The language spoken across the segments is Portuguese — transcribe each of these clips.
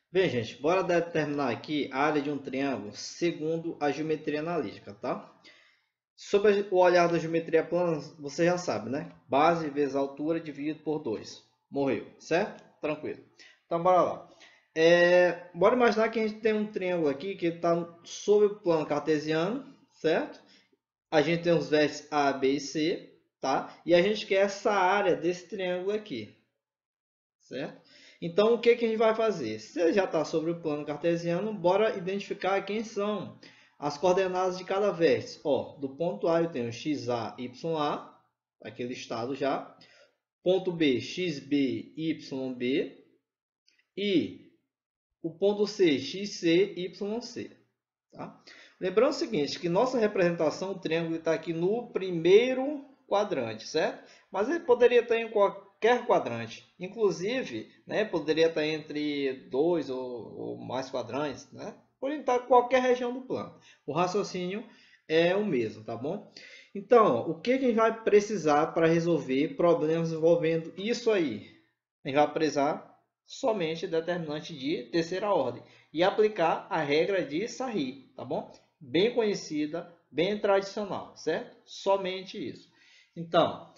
Bem, gente, bora determinar aqui a área de um triângulo segundo a geometria analítica, tá? Sobre o olhar da geometria plana, você já sabe, né? Base vezes altura dividido por 2. Morreu, certo? Tranquilo. Então, bora lá. Bora imaginar que a gente tem um triângulo aqui que está sobre o plano cartesiano, certo? A gente tem os vértices A, B e C, tá? E a gente quer essa área desse triângulo aqui, certo? Então, o que que a gente vai fazer? Se já está sobre o plano cartesiano, bora identificar quem são as coordenadas de cada vértice. Ó, do ponto A eu tenho xa, ya, aquele estado já. Ponto B, xb, yb. E o ponto C, xc, yc. Tá? Lembrando o seguinte, que nossa representação, o triângulo está aqui no primeiro quadrante, certo? Mas ele poderia estar em qualquer quadrante. Inclusive, né, poderia estar entre dois ou mais quadrantes, né? Pode estar em qualquer região do plano. O raciocínio é o mesmo, tá bom? Então, o que a gente vai precisar para resolver problemas envolvendo isso aí? A gente vai precisar somente determinante de terceira ordem e aplicar a regra de Sarri, tá bom? Bem conhecida, bem tradicional, certo? Somente isso. Então,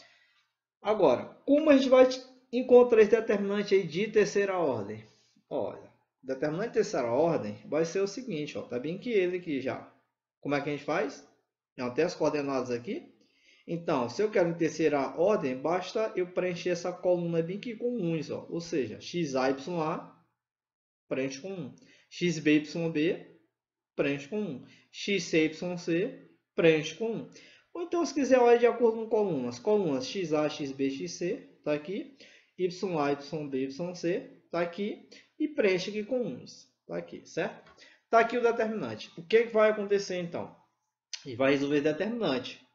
agora, como a gente vai encontrar esse determinante aí de terceira ordem? Olha, determinante de terceira ordem vai ser o seguinte, ó, tá bem que ele aqui já. Como é que a gente faz? Já tem as coordenadas aqui. Então, se eu quero em terceira ordem, basta eu preencher essa coluna bem aqui com uns, ó. Ou seja, xa, ya, preenche com 1. xbyb, preenche com 1. xcyc, preenche com 1. Ou então, se quiser, olha de acordo com colunas. Colunas xa, xb, xc, está aqui. Ya, yb, yc, está aqui. E preenche aqui com 1. Está aqui, certo? Está aqui o determinante. O que vai acontecer, então? E vai resolver determinante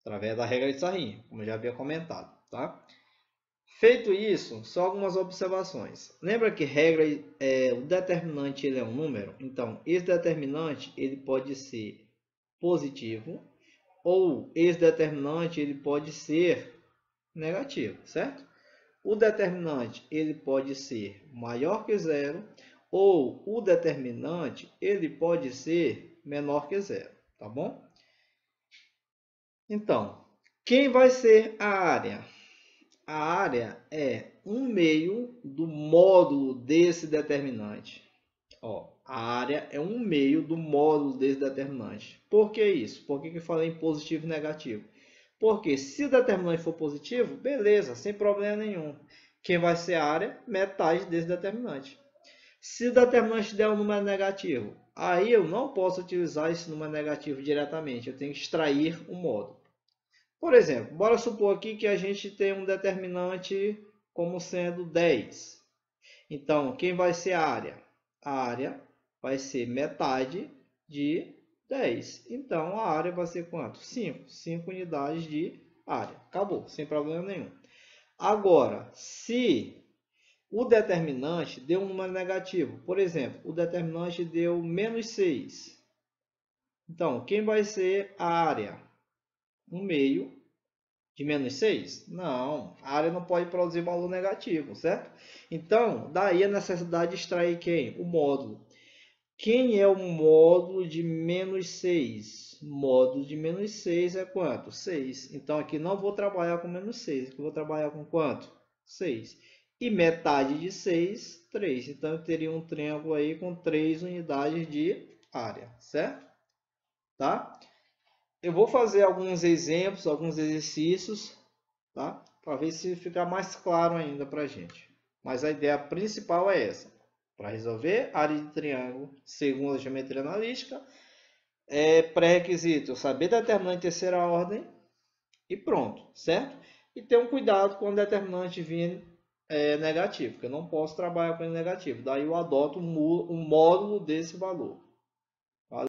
através da regra de Sarrinha, como eu já havia comentado, tá? Feito isso, só algumas observações. Lembra que regra o determinante ele é um número? Então, esse determinante ele pode ser positivo ou esse determinante ele pode ser negativo, certo? O determinante ele pode ser maior que zero ou o determinante ele pode ser menor que zero, tá bom? Então, quem vai ser a área? A área é um meio do módulo desse determinante. Ó, a área é um meio do módulo desse determinante. Por que isso? Por que eu falei em positivo e negativo? Porque se o determinante for positivo, beleza, sem problema nenhum. Quem vai ser a área? Metade desse determinante. Se o determinante der um número negativo, aí eu não posso utilizar esse número negativo diretamente. Eu tenho que extrair o módulo. Por exemplo, bora supor aqui que a gente tem um determinante como sendo 10. Então, quem vai ser a área? A área vai ser metade de 10. Então, a área vai ser quanto? 5. 5 unidades de área. Acabou, sem problema nenhum. Agora, se o determinante deu um número negativo, por exemplo, o determinante deu menos 6. Então, quem vai ser a área? 1 meio de menos 6? Não, a área não pode produzir valor negativo, certo? Então, daí a necessidade de extrair quem? O módulo. Quem é o módulo de menos 6? Módulo de menos 6 é quanto? 6. Então, aqui não vou trabalhar com menos 6. Aqui vou trabalhar com quanto? 6. E metade de 6, 3. Então, eu teria um triângulo aí com 3 unidades de área, certo? Tá? Eu vou fazer alguns exemplos, alguns exercícios, tá? Para ver se fica mais claro ainda para a gente. Mas a ideia principal é essa. Para resolver área de triângulo segundo a geometria analítica, é pré-requisito saber determinante de terceira ordem e pronto, certo? E ter um cuidado com o determinante vir negativo, porque eu não posso trabalhar com ele negativo. Daí eu adoto um módulo desse valor.